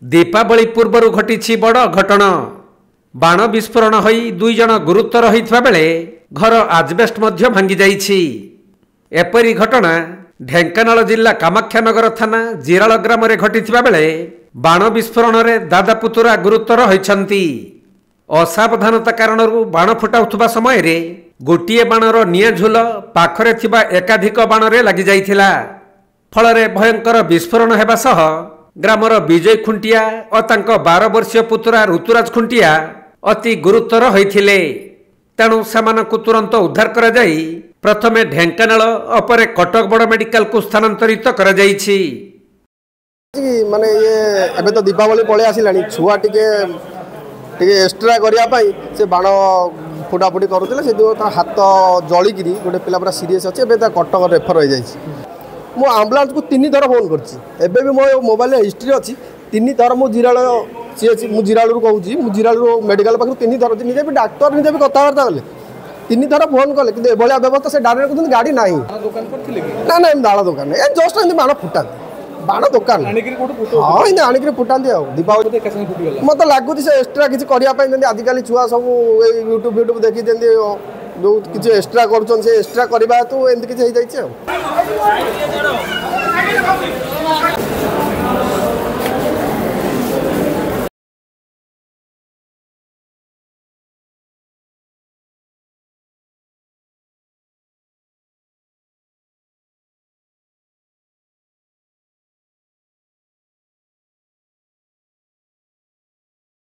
दीपावली पूर्व घटी बड़ घटना बाण विस्फोरण हो दुई जन गुरुतर होता बेले घर आजबेस्ट भांगी जाइछि। एपरी घटना ढेंकानाल जिला कामाख्यानगर थाना जिराल ग्राम में घटी बेले बाण विस्फोरण में दादा पुतुरा गुरुतर होइछंती। असावधानता कारण बाण फुटाउथुबा समय रे गोटिए बाणर निया झुल पाखरे थिबा एकाधिक बाण रे लागि जाइथिला। फलरे भयंकर विस्फोरण हेबा सह ग्रामर विजय खुंटिया और तांको 12 वर्षीय पुतुरा ऋतुराज खुंटिया अति गुरुतर होइथिले। तेणु सेमानकु तुरंत उद्धार करा जाई प्रथमे ढेंकानाल अपरे कटक बड़ मेडिकल को स्थानांतरित करा जाइछि। माने ये एबे तो दीपावली पळे आसिलानी छुआ टिके एक्स्ट्रा करिया पाई से बाण फुटाफुटी करूले से हाथ जलिकी गोटे पिला पूरा सीरीयस अच्छे एबे कटक रेफर हो जाइछि। मु आम्बुलांस को 3 थर फोन करछि। एबे भी मो मोबाइल हिस्ट्री अच्छी 3 थर मु जिराल सी मु जिरालू कहूँ मु जिरालू मेडिकल पाखु 3 थर निजे भी डाक्तर निजे भी कथबार्ता कले 3 थर फोन कले कि एभलिया व्यवस्था से डायरेक्ट कहते गाड़ी ना ना ना दाण दुकान ए जस्ट एम बाण फुटा बाण दुकान हाँ इन्हें आणिक फुटाती आ दीपावली मत लगुच से एक्सट्रा किसी करने आजिकल छुआ सब यूट्यूब यूट्यूब देखी जो किसी एक्सट्रा कर एक्सट्रा करने हेतु एमती किसी हो जाइए।